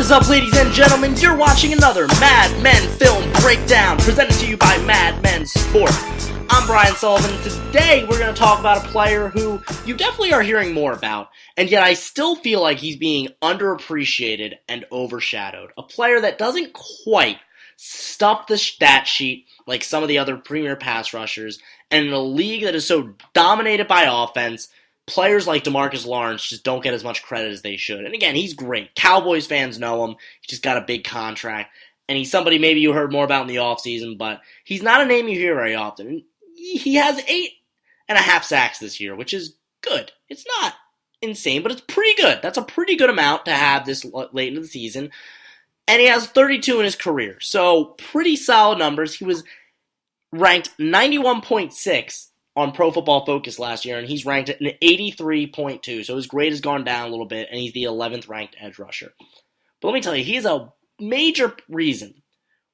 What is up, ladies and gentlemen? You're watching another Mad Men film breakdown presented to you by Mad Men Sports. I'm Brian Sullivan. Today we're going to talk about a player who you definitely are hearing more about, and yet I still feel like he's being underappreciated and overshadowed. A player that doesn't quite stuff the stat sheet like some of the other premier pass rushers, and in a league that is so dominated by offense, players like Demarcus Lawrence just don't get as much credit as they should. And again, he's great. Cowboys fans know him. He just got a big contract. And he's somebody maybe you heard more about in the offseason, but he's not a name you hear very often. He has 8.5 sacks this year, which is good. It's not insane, but it's pretty good. That's a pretty good amount to have this late into the season. And he has 32 in his career. So pretty solid numbers. He was ranked 91.6 on Pro Football Focus last year, and he's ranked at an 83.2, so his grade has gone down a little bit, and he's the 11th ranked edge rusher. But let me tell you, he is a major reason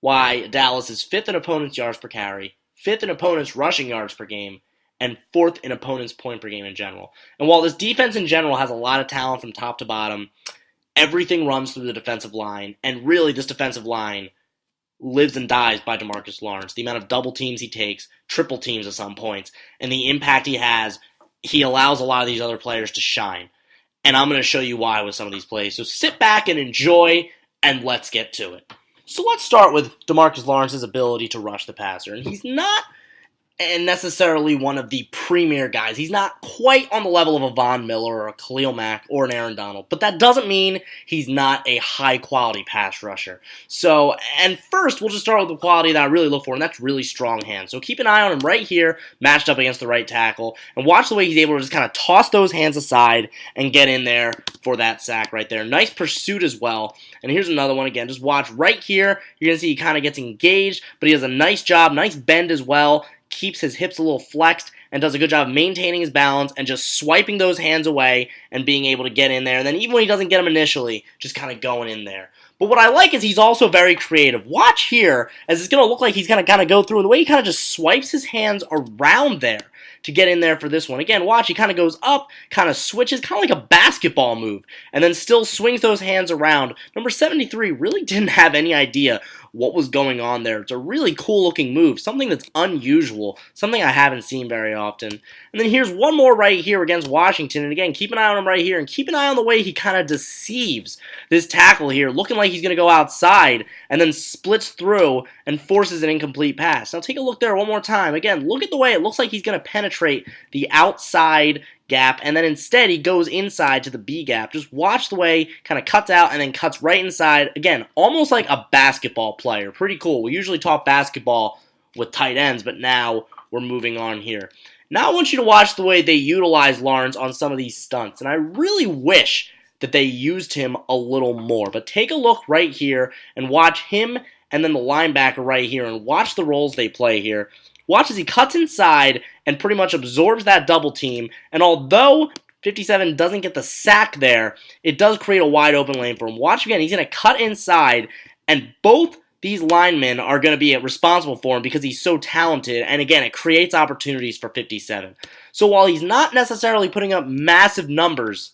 why Dallas is 5th in opponents' yards per carry, 5th in opponents' rushing yards per game, and 4th in opponents' point per game in general. And while this defense in general has a lot of talent from top to bottom, everything runs through the defensive line, and really this defensive line lives and dies by Demarcus Lawrence. The amount of double teams he takes, triple teams at some points, and the impact he has, he allows a lot of these other players to shine. And I'm going to show you why with some of these plays. So sit back and enjoy, and let's get to it. So let's start with Demarcus Lawrence's ability to rush the passer. And he's not necessarily one of the premier guys. He's not quite on the level of a Von Miller or a Khalil Mack or an Aaron Donald, but that doesn't mean he's not a high-quality pass rusher. So, and first, we'll just start with the quality that I really look for, and that's really strong hands. So keep an eye on him right here, matched up against the right tackle, and watch the way he's able to just kind of toss those hands aside and get in there for that sack right there. Nice pursuit as well. And here's another one again. Just watch right here. You're going to see he kind of gets engaged, but he does a nice job, nice bend as well. Keeps his hips a little flexed and does a good job of maintaining his balance and just swiping those hands away and being able to get in there. And then even when he doesn't get them initially, just kind of going in there. But what I like is he's also very creative. Watch here, as it's going to look like he's going to kind of go through, and the way he kind of just swipes his hands around there to get in there for this one. Again, watch, he kind of goes up, kind of switches, kind of like a basketball move, and then still swings those hands around. Number 73 really didn't have any idea what was going on there. It's a really cool looking move, something that's unusual, something I haven't seen very often. And then here's one more right here against Washington, and again, keep an eye on him right here, and keep an eye on the way he kind of deceives this tackle here, looking like he's going to go outside, and then splits through and forces an incomplete pass. Now take a look there one more time. Again, look at the way it looks like he's going to penetrate the outside gap, and then instead he goes inside to the B gap. Just watch the way he kind of cuts out and then cuts right inside. Again, almost like a basketball player. Pretty cool. We usually talk basketball with tight ends, but now we're moving on here. Now I want you to watch the way they utilize Lawrence on some of these stunts, and I really wish that they used him a little more. But take a look right here and watch him and then the linebacker right here, and watch the roles they play here. Watch as he cuts inside and pretty much absorbs that double team. And although 57 doesn't get the sack there, it does create a wide open lane for him. Watch again, he's going to cut inside, and both these linemen are going to be responsible for him because he's so talented. And again, it creates opportunities for 57. So while he's not necessarily putting up massive numbers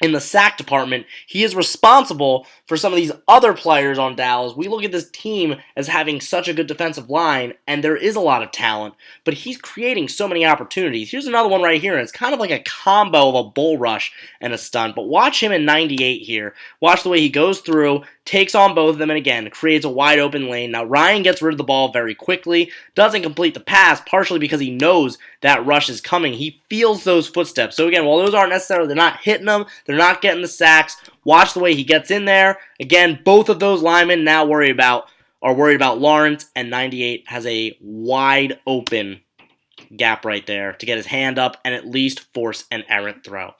in the sack department, he is responsible for some of these other players on Dallas. We look at this team as having such a good defensive line, and there is a lot of talent, but he's creating so many opportunities. Here's another one right here, and it's kind of like a combo of a bull rush and a stunt, but watch him in 98 here. Watch the way he goes through, takes on both of them, and again, creates a wide open lane. Now, Ryan gets rid of the ball very quickly, doesn't complete the pass, partially because he knows that rush is coming. He feels those footsteps. So again, while those aren't necessarily, they're not hitting them, they're not getting the sacks. Watch the way he gets in there. Again, both of those linemen now are worried about Lawrence, and 98 has a wide open gap right there to get his hand up and at least force an errant throw.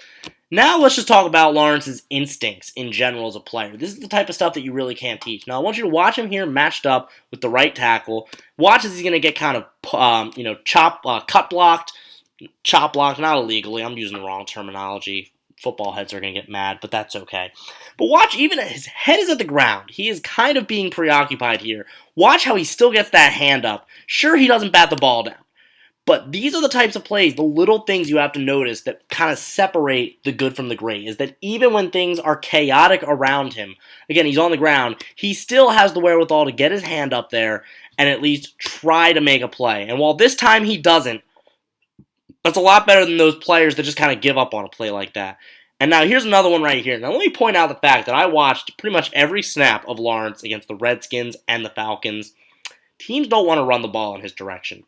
Now let's just talk about Lawrence's instincts in general as a player. This is the type of stuff that you really can't teach. Now I want you to watch him here matched up with the right tackle. Watch as he's going to get kind of cut blocked, chop blocked, not illegally. I'm using the wrong terminology. Football heads are going to get mad, but that's okay. But watch, even his head is at the ground. He is kind of being preoccupied here. Watch how he still gets that hand up. Sure, he doesn't bat the ball down, But these are the types of plays, the little things you have to notice that kind of separate the good from the great, is that even when things are chaotic around him, again, he's on the ground, he still has the wherewithal to get his hand up there and at least try to make a play. And while this time he doesn't, that's a lot better than those players that just kind of give up on a play like that. And now here's another one right here. Now let me point out the fact that I watched pretty much every snap of Lawrence against the Redskins and the Falcons. Teams don't want to run the ball in his direction.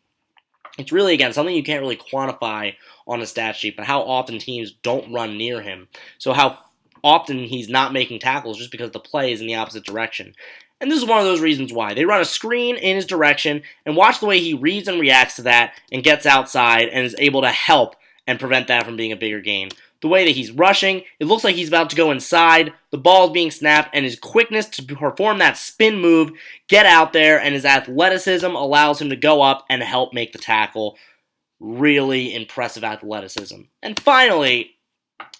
It's really, again, something you can't really quantify on a stat sheet, but how often teams don't run near him. So how often he's not making tackles just because the play is in the opposite direction. And this is one of those reasons why. They run a screen in his direction, and watch the way he reads and reacts to that and gets outside and is able to help and prevent that from being a bigger gain. The way that he's rushing, it looks like he's about to go inside, the ball is being snapped, and his quickness to perform that spin move, get out there, and his athleticism allows him to go up and help make the tackle. Really impressive athleticism. And finally,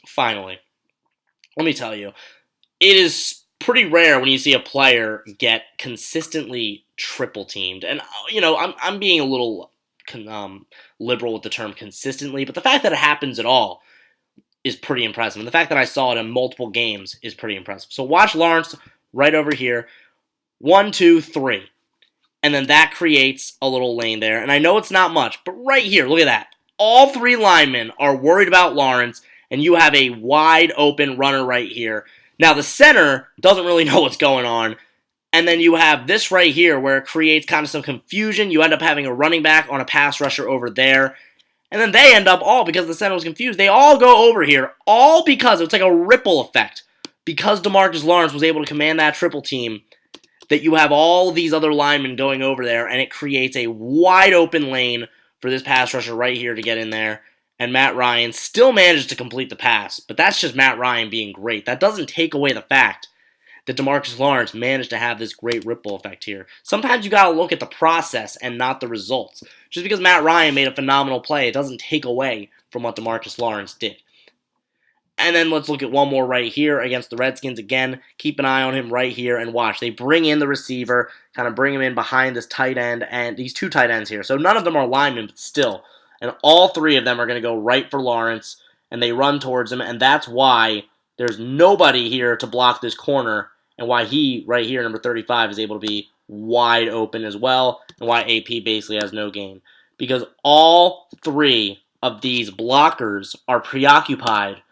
let me tell you, it is pretty rare when you see a player get consistently triple teamed. And, you know, I'm being a little liberal with the term consistently, but the fact that it happens at all is pretty impressive. And the fact that I saw it in multiple games is pretty impressive. So watch Lawrence right over here. 1, 2, 3. And then that creates a little lane there. And I know it's not much, but right here, look at that. All 3 linemen are worried about Lawrence, and you have a wide open runner right here. Now the center doesn't really know what's going on. And then you have this right here where it creates kind of some confusion. You end up having a running back on a pass rusher over there. And then they end up all, because the center was confused, they all go over here, all because it's like a ripple effect. Because Demarcus Lawrence was able to command that triple team, that you have all these other linemen going over there, and it creates a wide open lane for this pass rusher right here to get in there. And Matt Ryan still managed to complete the pass, but that's just Matt Ryan being great. That doesn't take away the fact that Demarcus Lawrence managed to have this great ripple effect here. Sometimes you gotta look at the process and not the results. Just because Matt Ryan made a phenomenal play, it doesn't take away from what Demarcus Lawrence did. And then let's look at one more right here against the Redskins again. Keep an eye on him right here and watch. They bring in the receiver, kind of bring him in behind this tight end, and these 2 tight ends here. So none of them are linemen, but still. And all 3 of them are going to go right for Lawrence, and they run towards him, and that's why there's nobody here to block this corner, and why he, right here, number 35, is able to be wide open as well, and why AP basically has no gain. Because all 3 of these blockers are preoccupied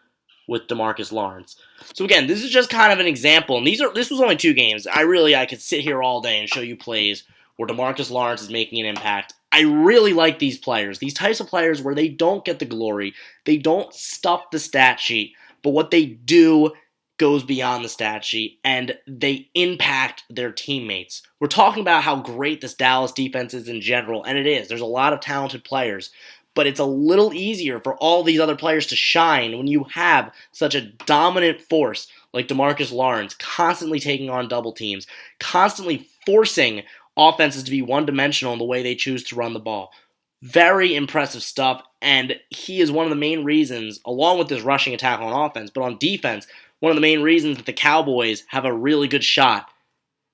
with Demarcus Lawrence. So again, this is just kind of an example, and this was only 2 games. I could sit here all day and show you plays where Demarcus Lawrence is making an impact. I really like these players, these types of players where they don't get the glory, they don't stuff the stat sheet, but what they do goes beyond the stat sheet, and they impact their teammates. We're talking about how great this Dallas defense is in general, and it is. There's a lot of talented players, but it's a little easier for all these other players to shine when you have such a dominant force like Demarcus Lawrence constantly taking on double teams, constantly forcing offenses to be one-dimensional in the way they choose to run the ball. Very impressive stuff, and he is one of the main reasons, along with this rushing attack on offense, but on defense, one of the main reasons that the Cowboys have a really good shot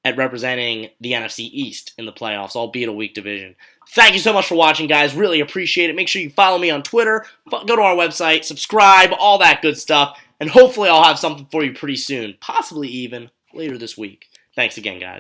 at representing the NFC East in the playoffs, albeit a weak division. Thank you so much for watching, guys. Really appreciate it. Make sure you follow me on Twitter, go to our website, subscribe, all that good stuff, and hopefully I'll have something for you pretty soon, possibly even later this week. Thanks again, guys.